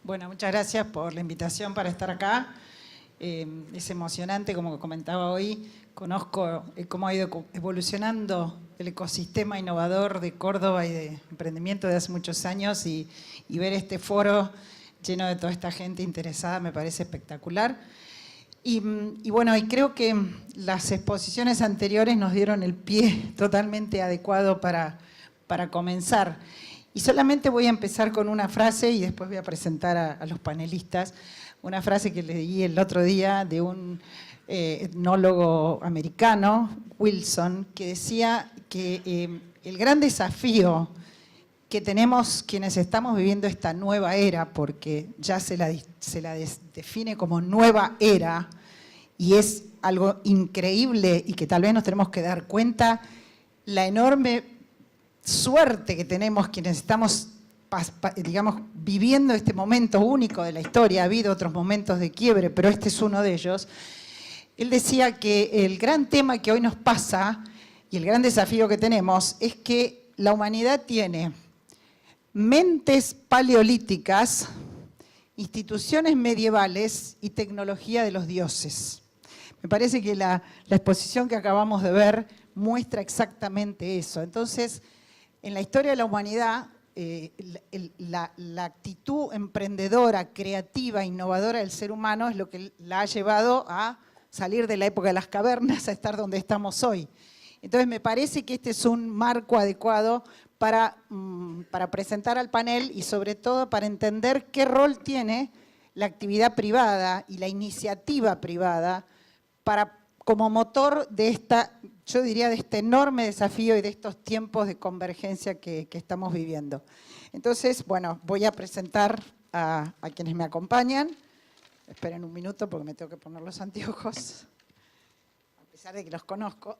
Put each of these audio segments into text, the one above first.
Bueno, muchas gracias por la invitación para estar acá. Es emocionante, como comentaba hoy, conozco cómo ha ido evolucionando el ecosistema innovador de Córdoba y de emprendimiento de hace muchos años y ver este foro lleno de toda esta gente interesada me parece espectacular. Y bueno, y creo que las exposiciones anteriores nos dieron el pie totalmente adecuado para comenzar. Y solamente voy a empezar con una frase y después voy a presentar a los panelistas. Una frase que leí el otro día de un etnólogo americano, Wilson, que decía que el gran desafío que tenemos quienes estamos viviendo esta nueva era, porque ya se la define como nueva era, y es algo increíble y que tal vez nos tenemos que dar cuenta, la enorme suerte que tenemos quienes estamos, digamos, viviendo este momento único de la historia. Ha habido otros momentos de quiebre, pero este es uno de ellos. Él decía que el gran tema que hoy nos pasa y el gran desafío que tenemos es que la humanidad tiene mentes paleolíticas, instituciones medievales y tecnología de los dioses. Me parece que la exposición que acabamos de ver muestra exactamente eso. Entonces, en la historia de la humanidad, la actitud emprendedora, creativa, innovadora del ser humano es lo que la ha llevado a salir de la época de las cavernas a estar donde estamos hoy. Entonces, me parece que este es un marco adecuado para presentar al panel y sobre todo para entender qué rol tiene la actividad privada y la iniciativa privada como motor de esta, yo diría, de este enorme desafío y de estos tiempos de convergencia que estamos viviendo. Entonces, bueno, voy a presentar a quienes me acompañan. Esperen un minuto porque me tengo que poner los anteojos, a pesar de que los conozco.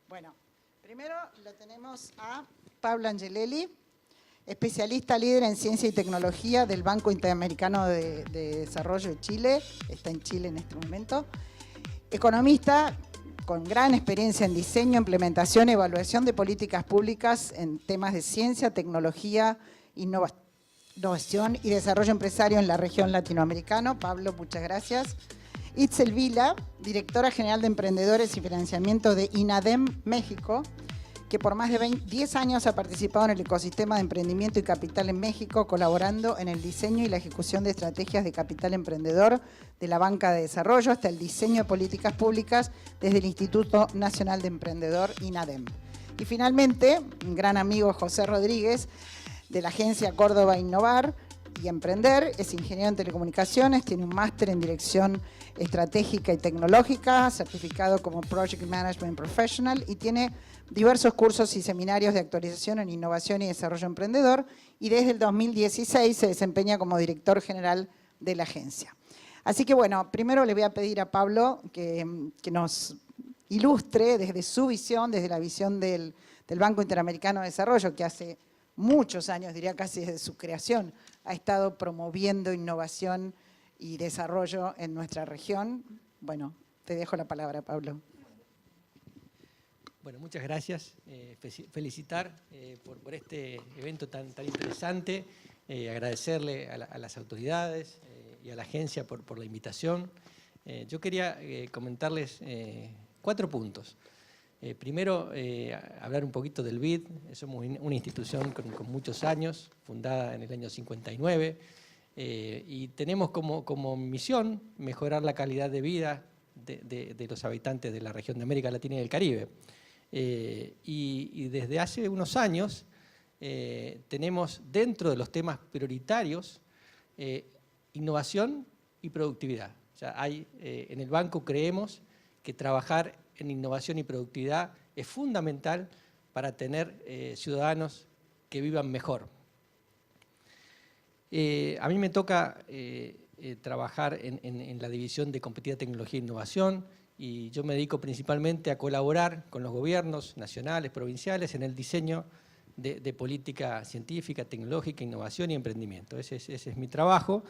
Bueno, primero lo tenemos a Pablo Angelelli, especialista líder en ciencia y tecnología del Banco Interamericano de Desarrollo de Chile, está en Chile en este momento. Economista con gran experiencia en diseño, implementación y evaluación de políticas públicas en temas de ciencia, tecnología, innovación y desarrollo empresario en la región latinoamericana. Pablo, muchas gracias. Itzel Vila, directora general de Emprendedores y Financiamiento de INADEM México, que por más de 10 años ha participado en el ecosistema de emprendimiento y capital en México, colaborando en el diseño y la ejecución de estrategias de capital emprendedor de la banca de desarrollo hasta el diseño de políticas públicas desde el Instituto Nacional de Emprendedor, INADEM. Y finalmente, un gran amigo José Rodríguez, de la agencia Córdoba Innovar y Emprender, es ingeniero en telecomunicaciones, tiene un máster en dirección estratégica y tecnológica, certificado como Project Management Professional y tiene diversos cursos y seminarios de actualización en innovación y desarrollo emprendedor y desde el 2016 se desempeña como director general de la agencia. Así que bueno, primero le voy a pedir a Pablo que nos ilustre desde su visión, desde la visión del Banco Interamericano de Desarrollo, que hace muchos años, diría casi desde su creación, ha estado promoviendo innovación y desarrollo en nuestra región. Bueno, te dejo la palabra, Pablo. Bueno, muchas gracias. Felicitar por este evento tan interesante, agradecerle a las autoridades y a la agencia por la invitación. Yo quería comentarles 4 puntos. Primero, hablar un poquito del BID. Somos una institución con muchos años, fundada en el año 59, y tenemos como misión mejorar la calidad de vida de los habitantes de la región de América Latina y del Caribe. Y desde hace unos años tenemos dentro de los temas prioritarios innovación y productividad. O sea, en el banco creemos que trabajar en innovación y productividad es fundamental para tener ciudadanos que vivan mejor. A mí me toca trabajar en la división de competitividad, tecnología e innovación y yo me dedico principalmente a colaborar con los gobiernos nacionales, provinciales en el diseño de política científica, tecnológica, innovación y emprendimiento. Ese es mi trabajo.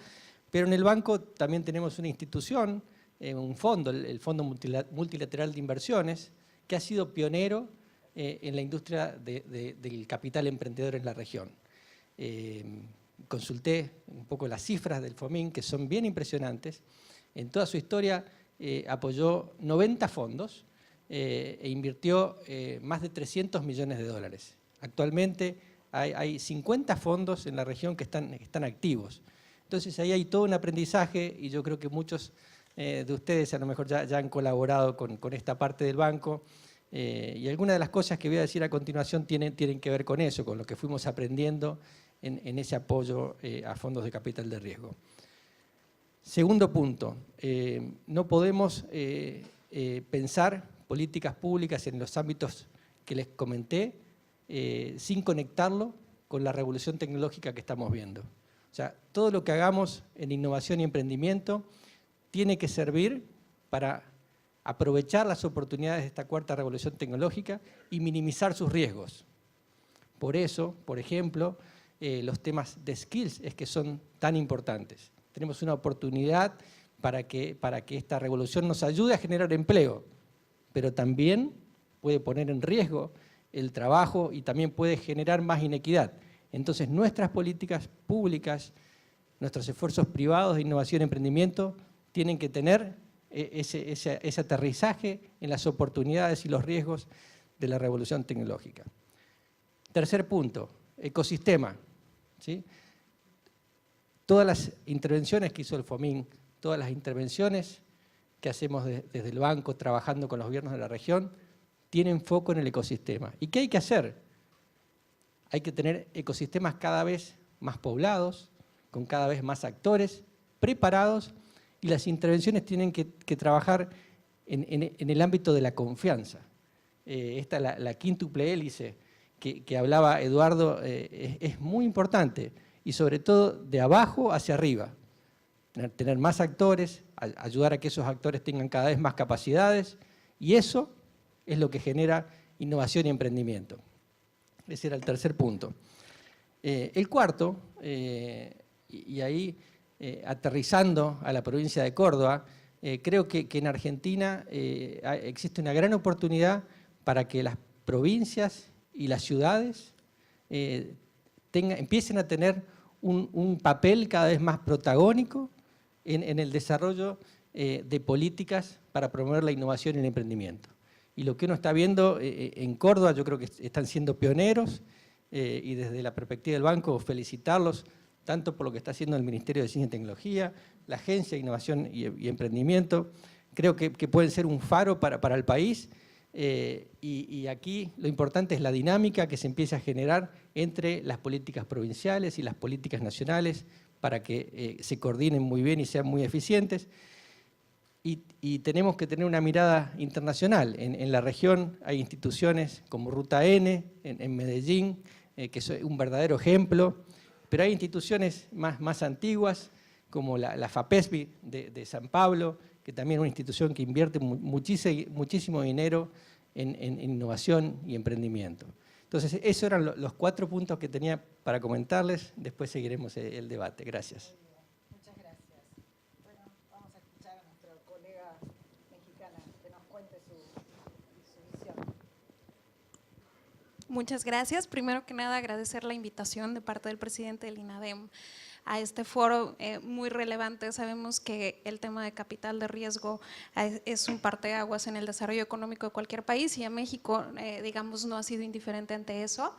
Pero en el banco también tenemos una institución, un fondo, el Fondo Multilateral de Inversiones, que ha sido pionero en la industria del capital emprendedor en la región. consulté un poco las cifras del FOMIN, que son bien impresionantes. En toda su historia apoyó 90 fondos e invirtió más de 300 millones de dólares. Actualmente hay 50 fondos en la región que están activos. Entonces ahí hay todo un aprendizaje y yo creo que muchos de ustedes a lo mejor ya han colaborado con esta parte del banco. Y algunas de las cosas que voy a decir a continuación tienen que ver con eso, con lo que fuimos aprendiendo en ese apoyo a fondos de capital de riesgo. Segundo punto, no podemos pensar políticas públicas en los ámbitos que les comenté sin conectarlo con la revolución tecnológica que estamos viendo. O sea, todo lo que hagamos en innovación y emprendimiento tiene que servir para aprovechar las oportunidades de esta cuarta revolución tecnológica y minimizar sus riesgos. Por eso, por ejemplo, los temas de skills es que son tan importantes. Tenemos una oportunidad para que esta revolución nos ayude a generar empleo, pero también puede poner en riesgo el trabajo y también puede generar más inequidad. Entonces, nuestras políticas públicas, nuestros esfuerzos privados de innovación y emprendimiento tienen que tener ese aterrizaje en las oportunidades y los riesgos de la revolución tecnológica. Tercer punto, ecosistema, ¿sí? Todas las intervenciones que hizo el FOMIN, todas las intervenciones que hacemos desde el banco, trabajando con los gobiernos de la región, tienen foco en el ecosistema. ¿Y qué hay que hacer? Hay que tener ecosistemas cada vez más poblados, con cada vez más actores, preparados, y las intervenciones tienen que trabajar en el ámbito de la confianza. Esta, la quíntuple hélice que hablaba Eduardo, es muy importante, y sobre todo de abajo hacia arriba. Tener más actores, ayudar a que esos actores tengan cada vez más capacidades, y eso es lo que genera innovación y emprendimiento. Ese era el tercer punto. El cuarto, y ahí aterrizando a la provincia de Córdoba, creo que en Argentina existe una gran oportunidad para que las provincias y las ciudades empiecen a tener un papel cada vez más protagónico en el desarrollo de políticas para promover la innovación y el emprendimiento. Y lo que uno está viendo en Córdoba, yo creo que están siendo pioneros, y desde la perspectiva del banco felicitarlos tanto por lo que está haciendo el Ministerio de Ciencia y Tecnología, la Agencia de Innovación y Emprendimiento. Creo que pueden ser un faro para el país, y aquí lo importante es la dinámica que se empieza a generar entre las políticas provinciales y las políticas nacionales para que se coordinen muy bien y sean muy eficientes. Y tenemos que tener una mirada internacional. En la región hay instituciones como Ruta N, en Medellín, que es un verdadero ejemplo, pero hay instituciones más antiguas, como la FAPESBI de San Pablo, que también es una institución que invierte muchísimo dinero en innovación y emprendimiento. Entonces, esos eran los 4 puntos que tenía para comentarles. Después seguiremos el debate. Gracias. Muchas gracias. Bueno, vamos a escuchar a nuestra colega mexicana que nos cuente su visión. Muchas gracias. Primero que nada, agradecer la invitación de parte del presidente del INADEM a este foro muy relevante. Sabemos que el tema de capital de riesgo es un parteaguas en el desarrollo económico de cualquier país, y a México, digamos, no ha sido indiferente ante eso.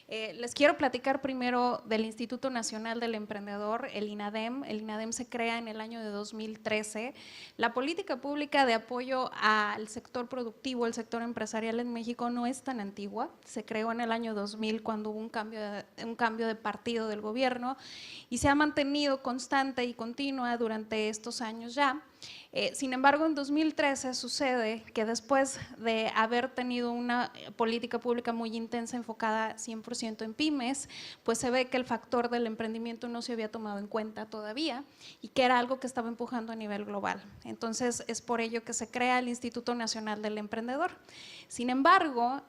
Les quiero platicar primero del Instituto Nacional del Emprendedor, el INADEM. El INADEM se crea en el año de 2013. La política pública de apoyo al sector productivo, el sector empresarial en México no es tan antigua. Se creó en el año 2000 cuando hubo un cambio de partido del gobierno, y se ha mantenido constante y continua durante estos años ya. Sin embargo, en 2013 sucede que después de haber tenido una política pública muy intensa enfocada 100% en pymes, pues se ve que el factor del emprendimiento no se había tomado en cuenta todavía, y que era algo que estaba empujando a nivel global. Entonces, es por ello que se crea el Instituto Nacional del Emprendedor. Sin embargo,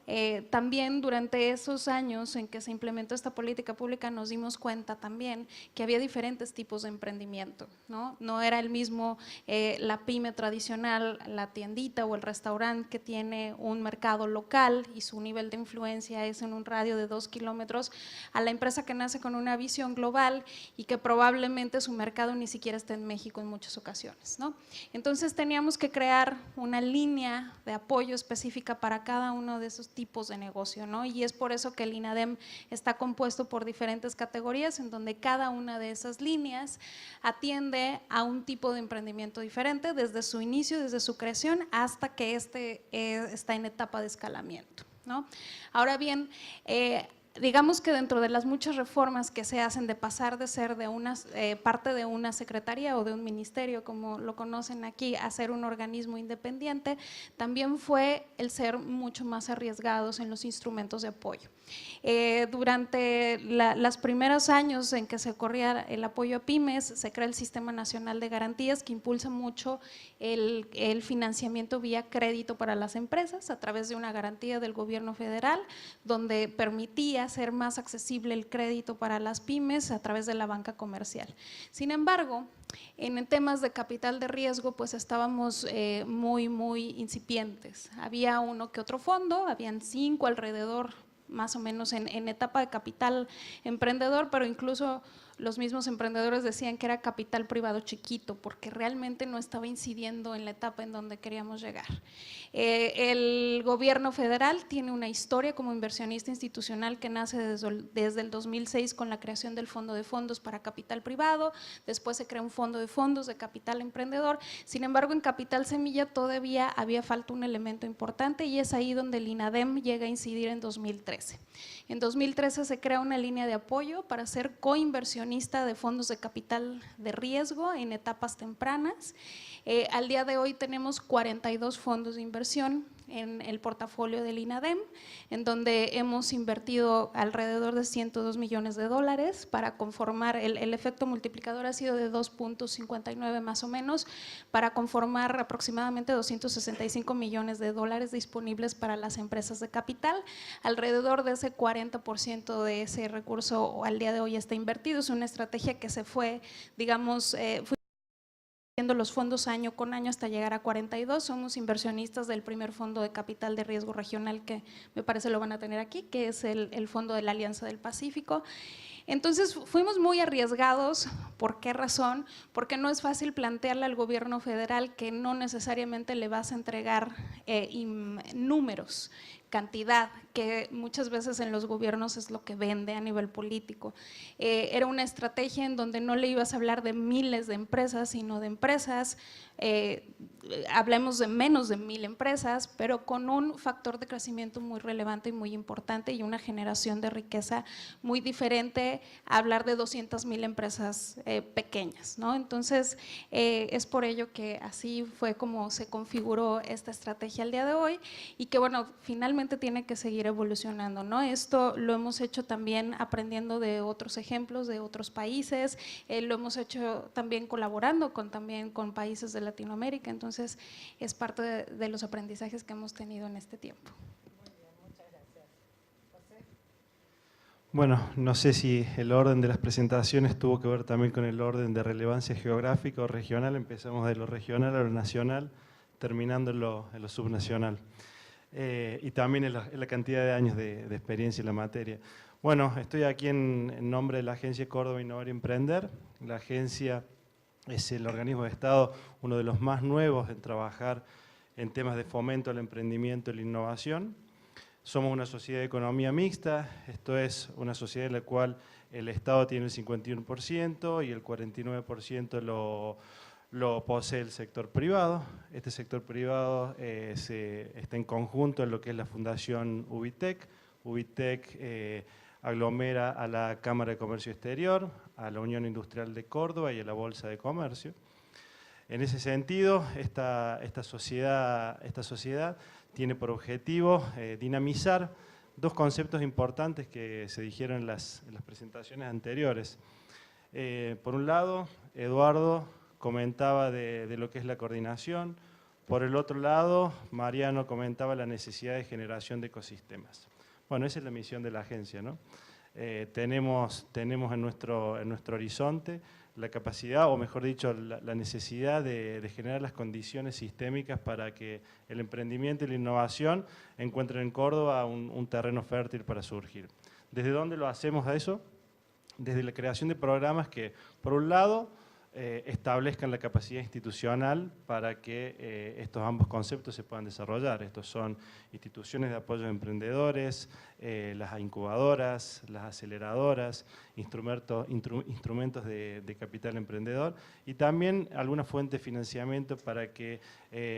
también durante esos años en que se implementó esta política pública nos dimos cuenta también que había diferentes tipos de emprendimiento, ¿no? No era el mismo la la pyme tradicional, la tiendita o el restaurante que tiene un mercado local y su nivel de influencia es en un radio de 2 kilómetros, a la empresa que nace con una visión global y que probablemente su mercado ni siquiera esté en México en muchas ocasiones, ¿no? Entonces teníamos que crear una línea de apoyo específica para cada uno de esos tipos de negocio, ¿no? Y es por eso que el INADEM está compuesto por diferentes categorías en donde cada una de esas líneas atiende a un tipo de emprendimiento diferente desde su inicio, desde su creación hasta que está en etapa de escalamiento, ¿no? Ahora bien, digamos que dentro de las muchas reformas que se hacen de pasar de ser de una parte de una secretaría o de un ministerio, como lo conocen aquí, a ser un organismo independiente, también fue el ser mucho más arriesgados en los instrumentos de apoyo. Durante los primeros años en que se corría el apoyo a pymes, se crea el Sistema Nacional de Garantías que impulsa mucho el financiamiento vía crédito para las empresas a través de una garantía del gobierno federal, donde permitía hacer más accesible el crédito para las pymes a través de la banca comercial. Sin embargo, en temas de capital de riesgo, pues estábamos muy incipientes. Había uno que otro fondo, habían 5 alrededor, más o menos en etapa de capital emprendedor, pero incluso los mismos emprendedores decían que era capital privado chiquito porque realmente no estaba incidiendo en la etapa en donde queríamos llegar. El gobierno federal tiene una historia como inversionista institucional que nace desde el 2006 con la creación del Fondo de Fondos para Capital Privado, después se crea un Fondo de Fondos de Capital Emprendedor, sin embargo en Capital Semilla todavía había falta un elemento importante y es ahí donde el INADEM llega a incidir en 2013. En 2013 se crea una línea de apoyo para ser coinversionista de fondos de capital de riesgo en etapas tempranas. Al día de hoy tenemos 42 fondos de inversión en el portafolio del INADEM, en donde hemos invertido alrededor de $102 millones para conformar, el efecto multiplicador ha sido de 2.59 más o menos, para conformar aproximadamente $265 millones disponibles para las empresas de capital. Alrededor de ese 40% de ese recurso al día de hoy está invertido. Es una estrategia que se fue, digamos, los fondos año con año hasta llegar a 42, somos inversionistas del primer fondo de capital de riesgo regional que me parece lo van a tener aquí, que es el fondo de la Alianza del Pacífico. Entonces fuimos muy arriesgados. ¿Por qué razón? Porque no es fácil plantearle al gobierno federal que no necesariamente le vas a entregar números, cantidad, que muchas veces en los gobiernos es lo que vende a nivel político. Era una estrategia en donde no le ibas a hablar de miles de empresas, sino de empresas, hablemos de menos de 1000 empresas, pero con un factor de crecimiento muy relevante y muy importante y una generación de riqueza muy diferente a hablar de 200,000 empresas pequeñas, ¿no? Entonces, es por ello que así fue como se configuró esta estrategia al día de hoy y que, bueno, finalmente tiene que seguir evolucionando, ¿no? Esto lo hemos hecho también aprendiendo de otros ejemplos de otros países, lo hemos hecho también colaborando también con países de Latinoamérica, entonces es parte de los aprendizajes que hemos tenido en este tiempo. Muy bien, muchas gracias. José. Bueno, no sé si el orden de las presentaciones tuvo que ver también con el orden de relevancia geográfica o regional. Empezamos de lo regional a lo nacional, terminando en lo subnacional. Y también en la cantidad de años de experiencia en la materia. Bueno, estoy aquí en nombre de la Agencia Córdoba Innovar y Emprender. La agencia es el organismo de Estado, uno de los más nuevos en trabajar en temas de fomento al emprendimiento y la innovación. Somos una sociedad de economía mixta, esto es una sociedad en la cual el Estado tiene el 51% y el 49% lo posee el sector privado. Este sector privado está en conjunto en lo que es la Fundación Ubitec. Ubitec aglomera a la Cámara de Comercio Exterior, a la Unión Industrial de Córdoba y a la Bolsa de Comercio. En ese sentido, esta sociedad tiene por objetivo dinamizar dos conceptos importantes que se dijeron en las presentaciones anteriores. Por un lado, Eduardo comentaba de lo que es la coordinación. Por el otro lado, Mariano comentaba la necesidad de generación de ecosistemas. Bueno, esa es la misión de la agencia, ¿no? Tenemos en nuestro horizonte la capacidad, o mejor dicho, la necesidad de generar las condiciones sistémicas para que el emprendimiento y la innovación encuentren en Córdoba un terreno fértil para surgir. ¿Desde dónde lo hacemos a eso? Desde la creación de programas que, por un lado, establezcan la capacidad institucional para que estos ambos conceptos se puedan desarrollar. Estos son instituciones de apoyo a emprendedores, las incubadoras, las aceleradoras, instrumentos de capital emprendedor y también alguna fuente de financiamiento para que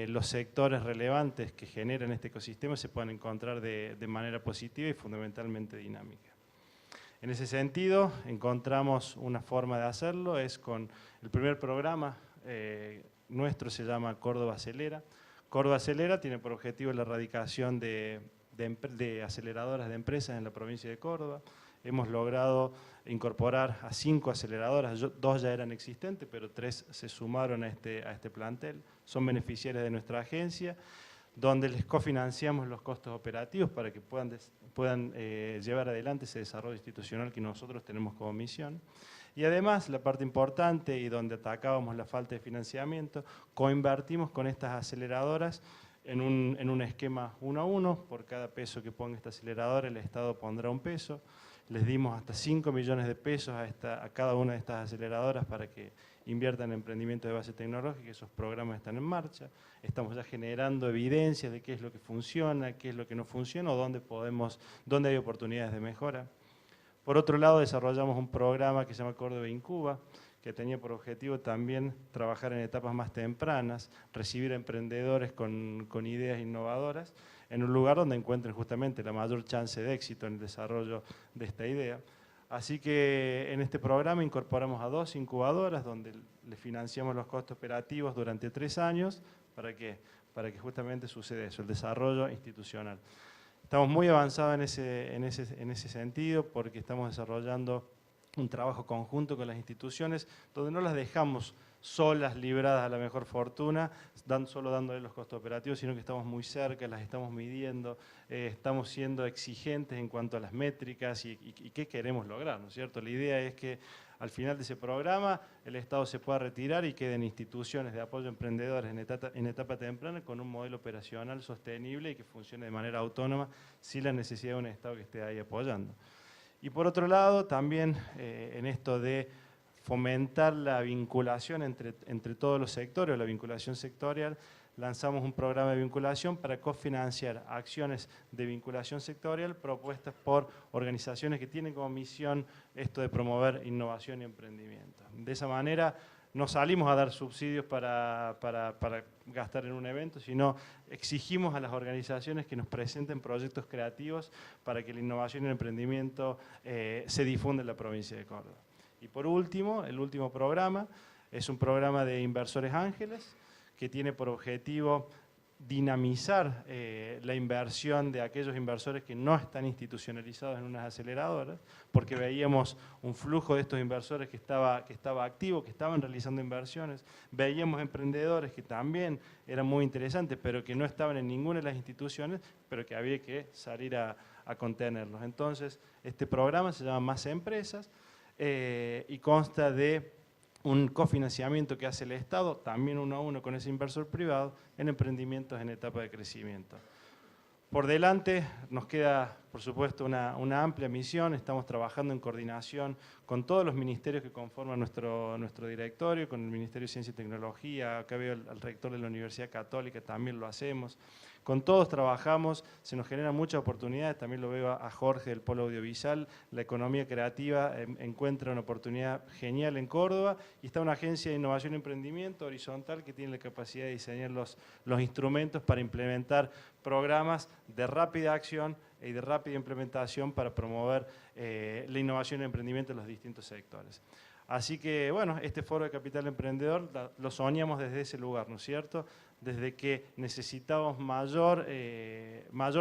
los sectores relevantes que generan este ecosistema se puedan encontrar de manera positiva y fundamentalmente dinámica. En ese sentido, encontramos una forma de hacerlo, es con el primer programa nuestro, se llama Córdoba Acelera. Córdoba Acelera tiene por objetivo la erradicación de aceleradoras de empresas en la provincia de Córdoba. Hemos logrado incorporar a 5 aceleradoras, 2 ya eran existentes, pero 3 se sumaron a este plantel. Son beneficiarias de nuestra agencia, donde les cofinanciamos los costos operativos para que puedan llevar adelante ese desarrollo institucional que nosotros tenemos como misión. Y además, la parte importante y donde atacábamos la falta de financiamiento, coinvertimos con estas aceleradoras en un esquema 1 a 1. Por cada peso que ponga esta aceleradora, el Estado pondrá un peso. Les dimos hasta 5 millones de pesos a cada una de estas aceleradoras para que inviertan en emprendimiento de base tecnológica. Esos programas están en marcha. Estamos ya generando evidencias de qué es lo que funciona, qué es lo que no funciona o dónde hay oportunidades de mejora. Por otro lado, desarrollamos un programa que se llama Córdoba Incuba, que tenía por objetivo también trabajar en etapas más tempranas, recibir a emprendedores con ideas innovadoras en un lugar donde encuentren justamente la mayor chance de éxito en el desarrollo de esta idea. Así que en este programa incorporamos a 2 incubadoras donde le financiamos los costos operativos durante 3 años. ¿Para qué? Para que justamente suceda eso, el desarrollo institucional. Estamos muy avanzados en ese sentido porque estamos desarrollando un trabajo conjunto con las instituciones donde no las dejamos solas, libradas a la mejor fortuna, solo dándole los costos operativos, sino que estamos muy cerca, las estamos midiendo, estamos siendo exigentes en cuanto a las métricas y qué queremos lograr, ¿no es cierto? La idea es que al final de ese programa el Estado se pueda retirar y queden instituciones de apoyo a emprendedores en etapa temprana con un modelo operacional sostenible y que funcione de manera autónoma sin la necesidad de un Estado que esté ahí apoyando. Y por otro lado, también en esto de fomentar la vinculación entre todos los sectores, la vinculación sectorial, lanzamos un programa de vinculación para cofinanciar acciones de vinculación sectorial propuestas por organizaciones que tienen como misión esto de promover innovación y emprendimiento. De esa manera no salimos a dar subsidios para gastar en un evento, sino exigimos a las organizaciones que nos presenten proyectos creativos para que la innovación y el emprendimiento se difunda en la provincia de Córdoba. Y por último, el último programa es un programa de inversores ángeles que tiene por objetivo dinamizar la inversión de aquellos inversores que no están institucionalizados en unas aceleradoras, porque veíamos un flujo de estos inversores que estaba activo, que estaban realizando inversiones, veíamos emprendedores que también eran muy interesantes, pero que no estaban en ninguna de las instituciones, pero que había que salir a contenerlos. Entonces, este programa se llama Más Empresas, y consta de un cofinanciamiento que hace el Estado, también 1 a 1 con ese inversor privado, en emprendimientos en etapa de crecimiento. Por delante nos queda, por supuesto, una amplia misión. Estamos trabajando en coordinación con todos los ministerios que conforman nuestro directorio, con el Ministerio de Ciencia y Tecnología, acá veo al rector de la Universidad Católica, también lo hacemos. Con todos trabajamos, se nos generan muchas oportunidades, también lo veo a Jorge del Polo Audiovisual, la economía creativa encuentra una oportunidad genial en Córdoba y está una agencia de innovación y emprendimiento horizontal que tiene la capacidad de diseñar los instrumentos para implementar programas de rápida acción y de rápida implementación para promover la innovación y el emprendimiento en los distintos sectores. Así que, bueno, este Foro de Capital Emprendedor lo soñamos desde ese lugar, ¿no es cierto? Desde que necesitábamos mayor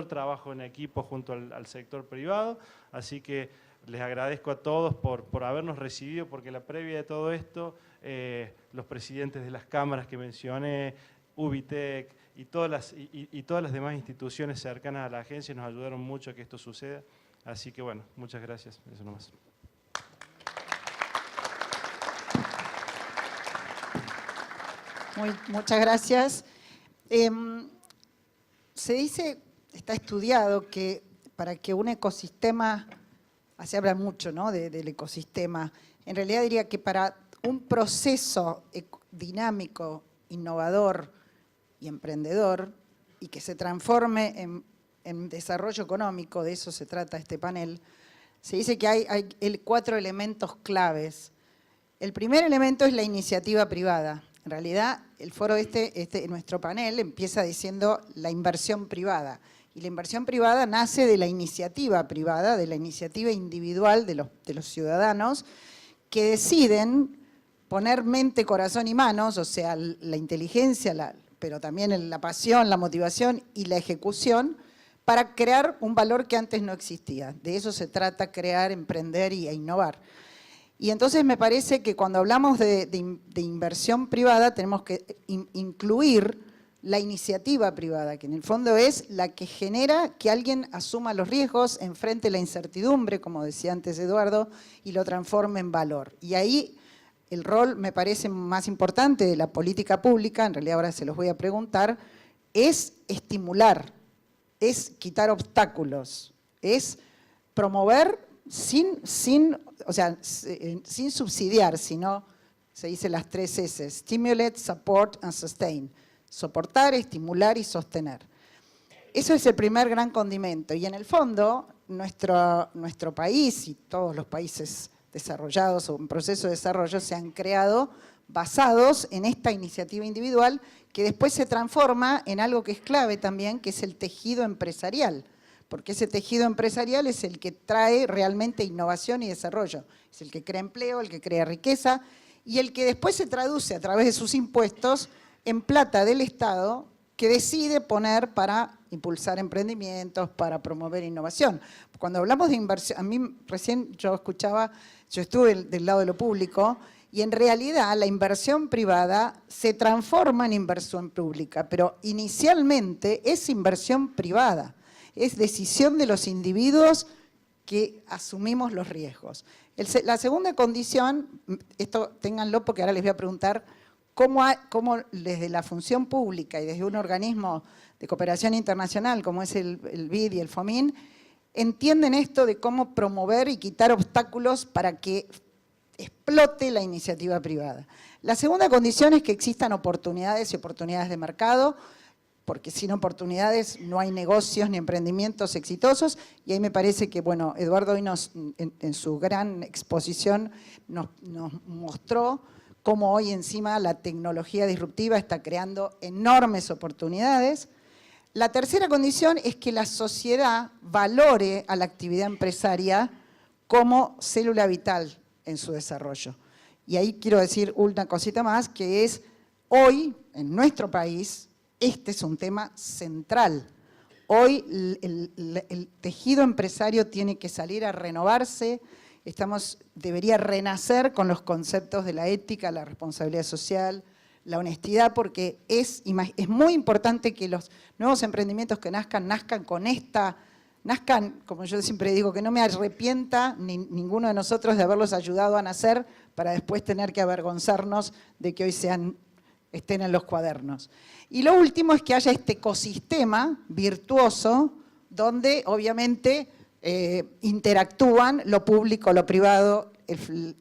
trabajo en equipo junto al sector privado, así que les agradezco a todos por habernos recibido, porque la previa de todo esto, los presidentes de las cámaras que mencioné, Ubitec y todas las demás instituciones cercanas a la agencia nos ayudaron mucho a que esto suceda, así que bueno, muchas gracias, eso nomás. Muchas gracias. Se dice, está estudiado, que para que un ecosistema, se habla mucho, ¿no?, del ecosistema, en realidad diría que para un proceso dinámico, innovador y emprendedor, y que se transforme en desarrollo económico, de eso se trata este panel, se dice que hay 4 elementos claves. El primer elemento es la iniciativa privada. En realidad, el foro nuestro panel, empieza diciendo la inversión privada. Y la inversión privada nace de la iniciativa privada, de la iniciativa individual de los ciudadanos, que deciden poner mente, corazón y manos, o sea, la inteligencia, pero también la pasión, la motivación y la ejecución, para crear un valor que antes no existía. De eso se trata, crear, emprender e innovar. Y entonces me parece que cuando hablamos de inversión privada tenemos que incluir la iniciativa privada, que en el fondo es la que genera que alguien asuma los riesgos, enfrente la incertidumbre, como decía antes Eduardo, y lo transforme en valor. Y ahí el rol, me parece, más importante de la política pública, en realidad ahora se los voy a preguntar, es estimular, es quitar obstáculos, es promover sin subsidiar, sino, se dice las 3 S, stimulate, support and sustain. Soportar, estimular y sostener. Eso es el primer gran condimento. Y en el fondo, nuestro país y todos los países desarrollados o en proceso de desarrollo se han creado basados en esta iniciativa individual que después se transforma en algo que es clave también, que es el tejido empresarial. Porque ese tejido empresarial es el que trae realmente innovación y desarrollo. Es el que crea empleo, el que crea riqueza y el que después se traduce a través de sus impuestos en plata del Estado que decide poner para impulsar emprendimientos, para promover innovación. Cuando hablamos de inversión, a mí recién yo estuve del lado de lo público y en realidad la inversión privada se transforma en inversión pública, pero inicialmente es inversión privada. Es decisión de los individuos que asumimos los riesgos. La segunda condición, esto ténganlo porque ahora les voy a preguntar, cómo desde la función pública y desde un organismo de cooperación internacional como es el BID y el FOMIN, entienden esto de cómo promover y quitar obstáculos para que explote la iniciativa privada. La segunda condición es que existan oportunidades y oportunidades de mercado, porque sin oportunidades no hay negocios ni emprendimientos exitosos, y ahí me parece que, bueno, Eduardo hoy en su gran exposición nos mostró cómo hoy encima la tecnología disruptiva está creando enormes oportunidades. La tercera condición es que la sociedad valore a la actividad empresaria como célula vital en su desarrollo. Y ahí quiero decir una cosita más, que es hoy, en nuestro país, este es un tema central. Hoy el tejido empresario tiene que salir a renovarse, debería renacer con los conceptos de la ética, la responsabilidad social, la honestidad, porque es muy importante que los nuevos emprendimientos que nazcan nazcan, como yo siempre digo, que no me arrepienta ninguno de nosotros de haberlos ayudado a nacer para después tener que avergonzarnos de que hoy estén en los cuadernos. Y lo último es que haya este ecosistema virtuoso donde obviamente interactúan lo público, lo privado,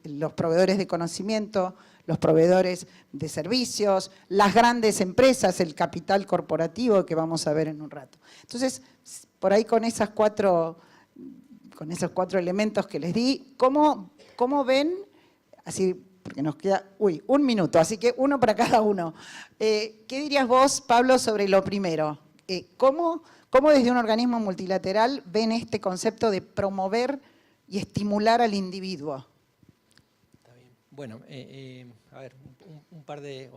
los proveedores de conocimiento, los proveedores de servicios, las grandes empresas, el capital corporativo que vamos a ver en un rato. Entonces, por ahí con esos cuatro elementos que les di, ¿cómo ven? Así, porque nos queda, un minuto, así que uno para cada uno. ¿Qué dirías vos, Pablo, sobre lo primero? ¿Cómo desde un organismo multilateral ven este concepto de promover y estimular al individuo? Está bien. Bueno, a ver, un par de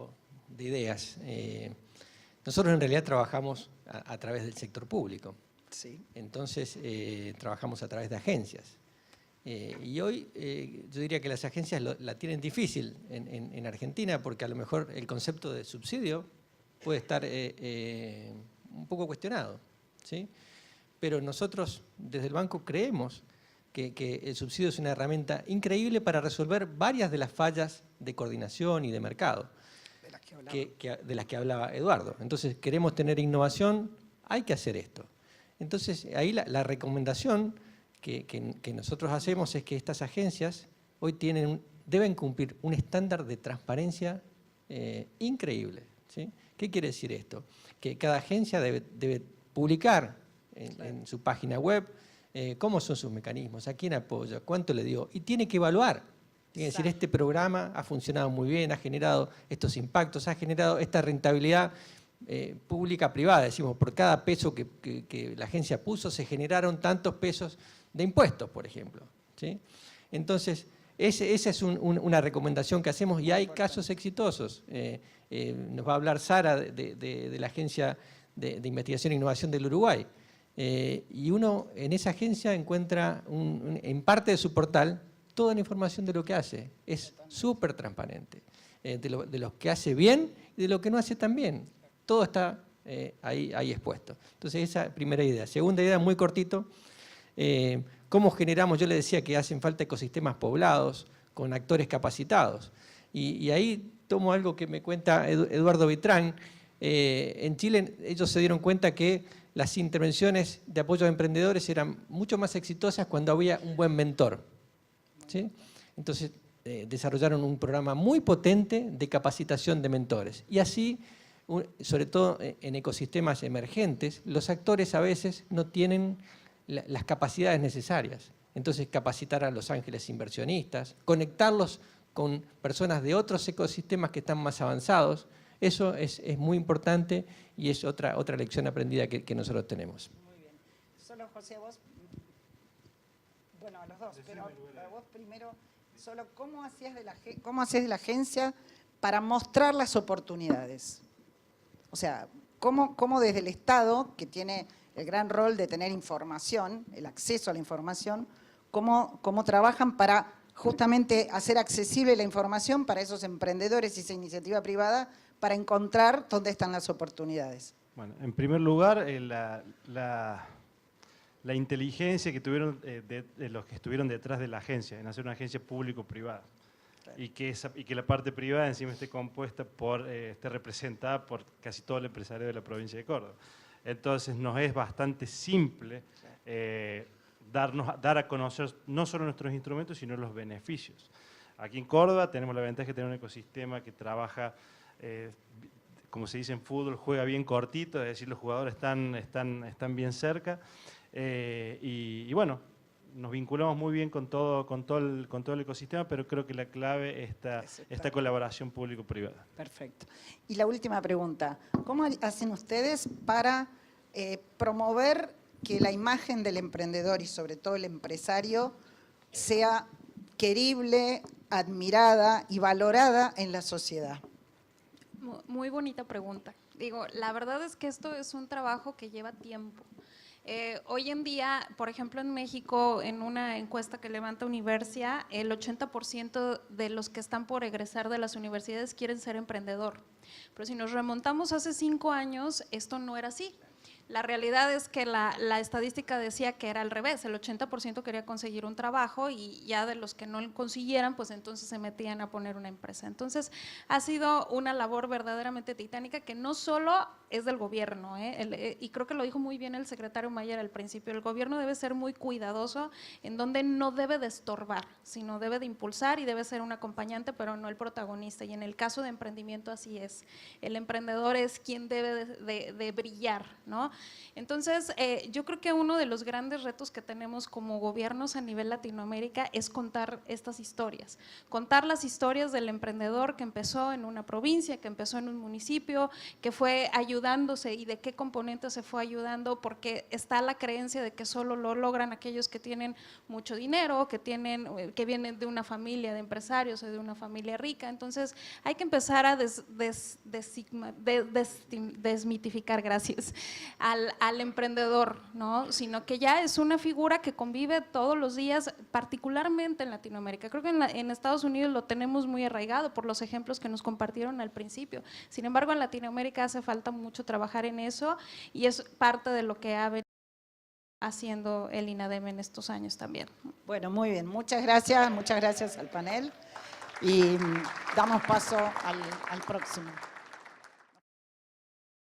ideas. Nosotros en realidad trabajamos a través del sector público. Sí. Entonces, trabajamos a través de agencias. Y hoy yo diría que las agencias la tienen difícil en Argentina porque a lo mejor el concepto de subsidio puede estar un poco cuestionado, ¿sí? Pero nosotros desde el banco creemos que el subsidio es una herramienta increíble para resolver varias de las fallas de coordinación y de mercado. de las que hablaba Eduardo. Entonces, queremos tener innovación, hay que hacer esto. Entonces, ahí la recomendación que nosotros hacemos es que estas agencias hoy deben cumplir un estándar de transparencia increíble, ¿sí? ¿Qué quiere decir esto? Que cada agencia debe publicar en su página web cómo son sus mecanismos, a quién apoya, cuánto le dio, y tiene que evaluar. Tiene que decir, este programa ha funcionado muy bien, ha generado estos impactos, ha generado esta rentabilidad pública-privada. Decimos, por cada peso que la agencia puso, se generaron tantos pesos de impuestos, por ejemplo, ¿sí? Entonces, esa es una recomendación que hacemos y hay casos exitosos. Nos va a hablar Sara de la Agencia de Investigación e Innovación del Uruguay. Y uno en esa agencia encuentra en parte de su portal toda la información de lo que hace. Es súper transparente. De lo que hace bien y de lo que no hace tan bien. Todo está ahí expuesto. Entonces esa primera idea. Segunda idea, muy cortito. ¿Cómo generamos? Yo le decía que hacen falta ecosistemas poblados con actores capacitados. Y ahí tomo algo que me cuenta Eduardo Vitrán. En Chile ellos se dieron cuenta que las intervenciones de apoyo a emprendedores eran mucho más exitosas cuando había un buen mentor, ¿sí? Entonces desarrollaron un programa muy potente de capacitación de mentores. Y así, sobre todo en ecosistemas emergentes, los actores a veces no tienen las capacidades necesarias. Entonces capacitar a los ángeles inversionistas, conectarlos con personas de otros ecosistemas que están más avanzados, eso es muy importante y es otra lección aprendida que nosotros tenemos. Muy bien. Solo, José, a vos, bueno, a los dos, pero a vos primero, solo ¿cómo hacías de la agencia para mostrar las oportunidades? O sea, ¿cómo desde el Estado, que tiene el gran rol de tener información, el acceso a la información, cómo trabajan para justamente hacer accesible la información para esos emprendedores y esa iniciativa privada para encontrar dónde están las oportunidades? Bueno, en primer lugar, la inteligencia que tuvieron de los que estuvieron detrás de la agencia, en hacer una agencia público-privada. Claro. Y que la parte privada encima esté compuesta esté representada por casi todo el empresario de la provincia de Córdoba. Entonces nos es bastante simple dar a conocer no solo nuestros instrumentos, sino los beneficios. Aquí en Córdoba tenemos la ventaja de tener un ecosistema que trabaja, como se dice en fútbol, juega bien cortito, es decir, los jugadores están bien cerca. Y bueno, nos vinculamos muy bien con todo el ecosistema, pero creo que la clave es esta colaboración público-privada. Perfecto. Y la última pregunta, ¿cómo hacen ustedes para promover que la imagen del emprendedor y sobre todo el empresario sea querible, admirada y valorada en la sociedad? Muy bonita pregunta. Digo, la verdad es que esto es un trabajo que lleva tiempo. Hoy en día, por ejemplo, en México, en una encuesta que levanta Universia, el 80% de los que están por egresar de las universidades quieren ser emprendedor. Pero si nos remontamos hace 5 años, esto no era así. La realidad es que la estadística decía que era al revés, el 80% quería conseguir un trabajo y ya de los que no lo consiguieran, pues entonces se metían a poner una empresa. Entonces ha sido una labor verdaderamente titánica que no solo es del gobierno, y creo que lo dijo muy bien el secretario Mayer al principio, el gobierno debe ser muy cuidadoso en donde no debe de estorbar, sino debe de impulsar y debe ser un acompañante, pero no el protagonista. Y en el caso de emprendimiento así es, el emprendedor es quien debe de brillar, ¿no? Entonces, yo creo que uno de los grandes retos que tenemos como gobiernos a nivel Latinoamérica es contar estas historias, contar las historias del emprendedor que empezó en una provincia, que empezó en un municipio, que fue ayudándose y de qué componentes se fue ayudando, porque está la creencia de que solo lo logran aquellos que tienen mucho dinero, que vienen de una familia de empresarios o de una familia rica. Entonces, hay que empezar a desmitificar, gracias, al emprendedor, ¿no? Sino que ya es una figura que convive todos los días, particularmente en Latinoamérica. Creo que en Estados Unidos lo tenemos muy arraigado por los ejemplos que nos compartieron al principio. Sin embargo, en Latinoamérica hace falta mucho trabajar en eso y es parte de lo que ha venido haciendo el INADEM en estos años también. Bueno, muy bien. Muchas gracias al panel y damos paso al próximo.